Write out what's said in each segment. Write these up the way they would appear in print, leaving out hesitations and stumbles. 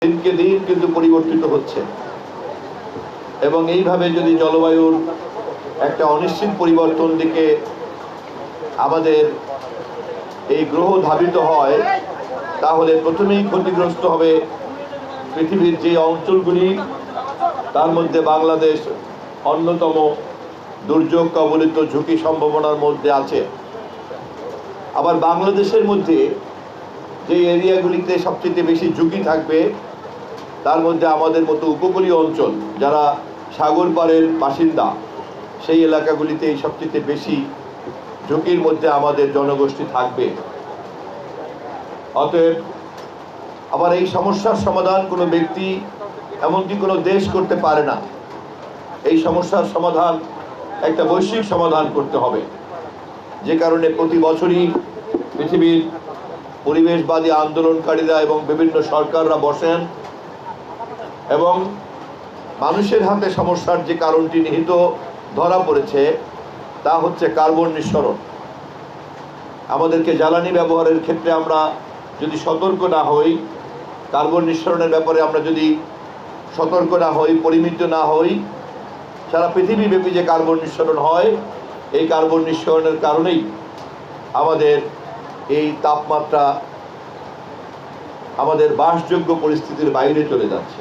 দিনকে দিন কিন্তু পরিবর্তিত হচ্ছে এবং এইভাবে যদি জলবায়ুর একটা অনিশ্চিত পরিবর্তন দিকে আমাদের এই গ্রহ ধাবিত হয়, তাহলে প্রথমেই ক্ষতিগ্রস্ত হবে পৃথিবীর যে অঞ্চলগুলি, তার মধ্যে বাংলাদেশ অন্যতম দুর্যোগ কবলিত ঝুঁকি সম্ভাবনার মধ্যে আছে। আবার বাংলাদেশের মধ্যে যে এরিয়াগুলিতে সবচেয়ে বেশি ঝুঁকি থাকবে, তার মধ্যে আমাদের মতো উপকূলীয় অঞ্চল, যারা সাগর পাড়ের বাসিন্দা, সেই এলাকাগুলিতে সবচেয়ে বেশি ঝুঁকির মধ্যে আমাদের জনগোষ্ঠী থাকবে। অতএব আবার এই সমস্যার সমাধান কোনো ব্যক্তি, এমনকি কোনো দেশ করতে পারে না। এই সমস্যার সমাধান একটা বৈশ্বিক সমাধান করতে হবে, যে কারণে প্রতি বছরই পৃথিবীর পরিবেশবাদী আন্দোলনকারীরা এবং বিভিন্ন সরকাররা বসেন এবং মানুষের হাতে সমস্যার যে কারণটি নিহিত ধরা পড়েছে, তা হচ্ছে কার্বন নিঃসরণ। আমাদেরকে জ্বালানি ব্যবহারের ক্ষেত্রে আমরা যদি সতর্ক না হই, কার্বন নিঃসরণের ব্যাপারে আমরা যদি সতর্ক না হই, পরিমিত না হই, সারা পৃথিবীব্যাপী যে কার্বন নিঃসরণ হয়, এই কার্বন নিঃসরণের কারণেই আমাদের এই তাপমাত্রা আমাদের বাসযোগ্য পরিস্থিতির বাইরে চলে যাচ্ছে।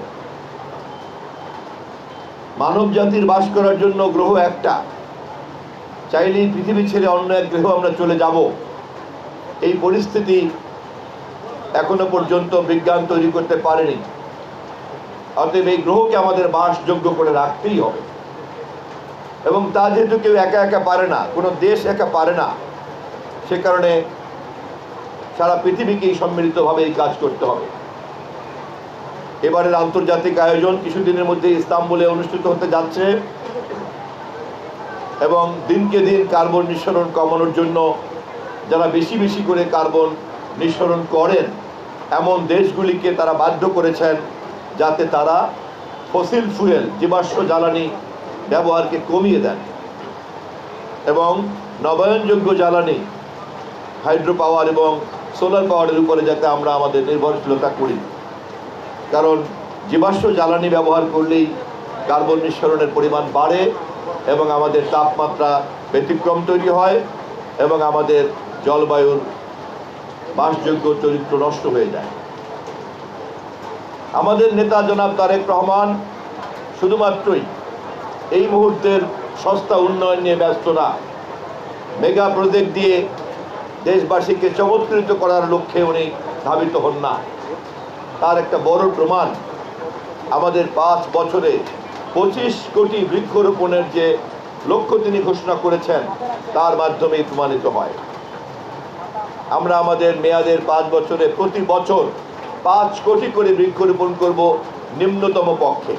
মানব জাতির বাস করার জন্য গ্রহ একটা, চাইলেই পৃথিবী ছেড়ে অন্য এক গ্রহ আমরা চলে যাব, এই পরিস্থিতি এখনো পর্যন্ত বিজ্ঞান তৈরি করতে পারেনি। অতএব এই গ্রহকে আমাদের বাসযোগ্য করে রাখতেই হবে এবং তা যেহেতু কেউ একা একা পারে না, কোনো দেশ একা পারে না, সে কারণে সারা পৃথিবীকেই সম্মিলিতভাবে এই কাজ করতে হবে। এবারের আন্তর্জাতিক আয়োজন কিছুদিনের মধ্যে ইস্তাম্বুলে অনুষ্ঠিত হতে যাচ্ছে এবং দিনকে দিন কার্বন নিঃসরণ কমানোর জন্য যারা বেশি বেশি করে কার্বন নিঃসরণ করেন, এমন দেশগুলিকে তারা বাধ্য করেছেন যাতে তারা ফসিল ফুয়েল, জীবাশ্ম জ্বালানি ব্যবহারকে কমিয়ে দেন এবং নবায়নযোগ্য জ্বালানি, হাইড্রো পাওয়ার এবং সোলার পাওয়ারের উপরে যাতে আমরা আমাদের নির্ভরশীলতা করি। কারণ জীবাশ্ম জ্বালানি ব্যবহার করলেই কার্বন নিঃসরণের পরিমাণ বাড়ে এবং আমাদের তাপমাত্রা ব্যতিক্রম তৈরি হয় এবং আমাদের জলবায়ুর বাসযোগ্য চরিত্র নষ্ট হয়ে যায়। আমাদের নেতা জনাব তারেক রহমান শুধুমাত্রই এই মুহূর্তের সস্তা উন্নয়ন নিয়ে ব্যস্ত না, মেগা প্রজেক্ট দিয়ে দেশবাসীকে চমৎকৃত করার লক্ষ্যে উনি ধাবিত হন না। তার একটা বড় প্রমাণ আমাদের 5 বছরে 25 কোটি বৃক্ষরোপণের যে লক্ষ্য তিনি ঘোষণা করেছেন, তার মাধ্যমেই প্রমাণিত হয়। আমরা আমাদের মেয়াদের 5 বছরে প্রতি বছর 5 কোটি করে বৃক্ষরোপণ করব নিম্নতম পক্ষে।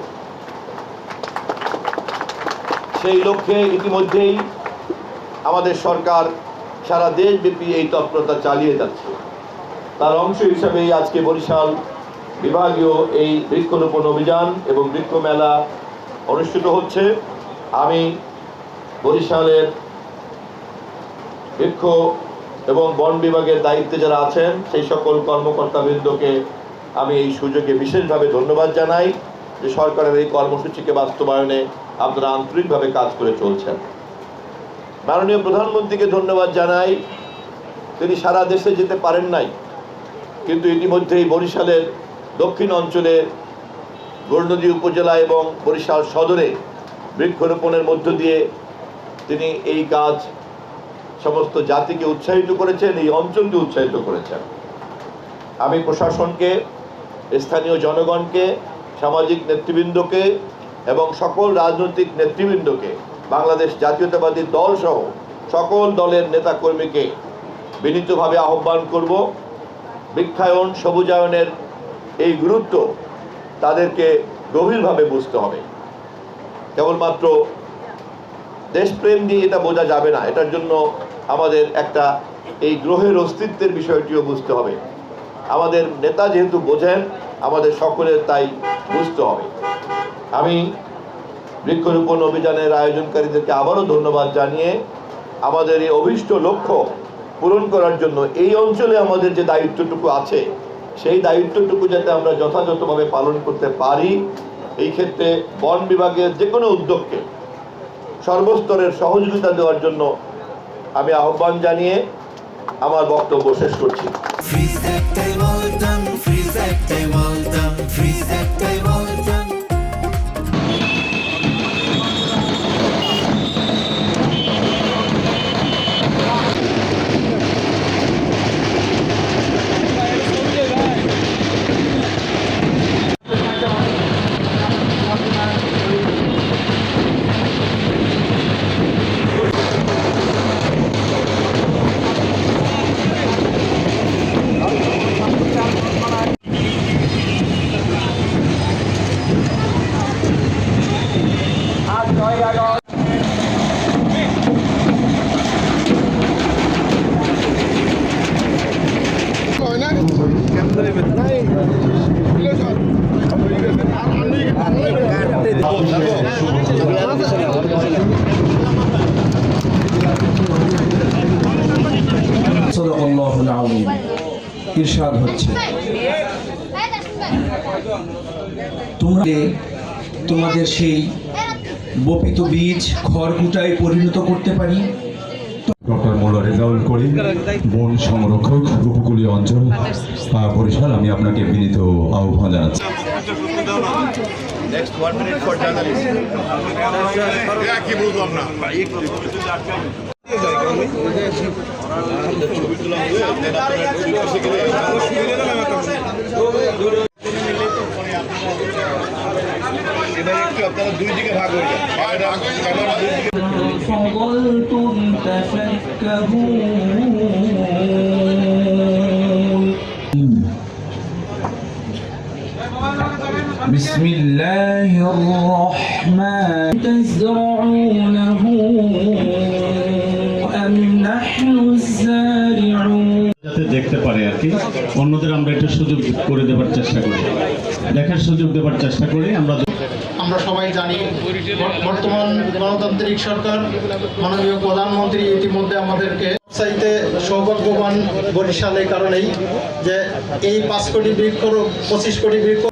সেই লক্ষ্যে ইতিমধ্যেই আমাদের সরকার সারা দেশব্যাপী এই তৎপরতা চালিয়ে যাচ্ছে। তার অংশ হিসাবেই আজকে বরিশাল বিভাগীয় এই বৃক্ষরোপণ অভিযান এবং বৃক্ষ মেলা অনুষ্ঠিত হচ্ছে। আমি বরিশালের বৃক্ষ এবং বন বিভাগের দায়িত্বে যারা আছেন, সেই সকল কর্মকর্তাবৃন্দকে আমি এই সুযোগে বিশেষভাবে ধন্যবাদ জানাই যে সরকারের এই কর্মসূচিকে বাস্তবায়নে আপনারা আন্তরিকভাবে কাজ করে চলছেন। মাননীয় প্রধানমন্ত্রীকে ধন্যবাদ জানাই, তিনি সারা দেশে যেতে পারেন নাই, কিন্তু ইতিমধ্যেই বরিশালের দক্ষিণ অঞ্চলের গৌরনদী উপজেলা এবং বরিশাল সদরে বৃক্ষরোপণের মধ্য দিয়ে তিনি এই কাজ সমস্ত জাতিকে উৎসাহিত করেছেন, এই অঞ্চলকে উৎসাহিত করেছেন। আমি প্রশাসনকে, স্থানীয় জনগণকে, সামাজিক নেতৃবৃন্দকে এবং সকল রাজনৈতিক নেতৃবৃন্দকে, বাংলাদেশ জাতীয়তাবাদী দল সহ সকল দলের নেতাকর্মীকে বিনীতভাবে আহ্বান করব, বৃক্ষায়ন, সবুজায়নের এই গুরুত্ব তাদেরকে গভীরভাবে বুঝতে হবে। কেবলমাত্র দেশপ্রেম দিয়ে এটা বোঝা যাবে না, এটার জন্য আমাদের একটা এই গ্রহের অস্তিত্বের বিষয়টিও বুঝতে হবে। আমাদের নেতা যেহেতু বোঝেন, আমাদের সকলের তাই বুঝতে হবে। আমি বৃক্ষরোপণ অভিযানের আয়োজনকারীদেরকে আবারও ধন্যবাদ জানিয়ে আমাদের এই অভীষ্ট লক্ষ্য পূরণ করার জন্য এই অঞ্চলে আমাদের যে দায়িত্বটুকু আছে, সেই দায়িত্বটুকু যাতে আমরা যথাযথভাবে পালন করতে পারি, এই ক্ষেত্রে বন বিভাগের যে কোনো উদ্যোগকে সর্বস্তরের সহযোগিতা দেওয়ার জন্য আমি আহ্বান জানিয়ে আমার বক্তব্য শেষ করছি। ইরশাদ হচ্ছে, তোমরা তোমাদের সেই বপিত বীজ খড়কুটায় পরিণত করতে পারি। ডক্টর মোল্লা রেজাউল করিম, বন সংরক্ষক, উপকূলীয় অঞ্চল, বরিশাল, আমি আপনাকে বিনীত আহ্বান জানাচ্ছি। Next 1 minute for journalists. কি বুঝলাম না আপনারা দুই দিকে ভাগ হয়ে بسم الله الرحمن تزرعونه أم نحن الزارعون যাতে দেখতে পারে আর কি, অন্যদের আমরা একটু সুযোগ করে দেওয়ার চেষ্টা করি, দেখার সুযোগ দেওয়ার চেষ্টা করি। আমরা সবাই জানি বর্তমান গণতান্ত্রিক সরকার, মাননীয় প্রধানমন্ত্রী ইতিমধ্যে আমাদেরকে চাইতে সৌভাগ্যবান বরিশাল এই কারণেই যে এই 5 কোটি বৃক্ষ 25 কোটি বৃক্ষ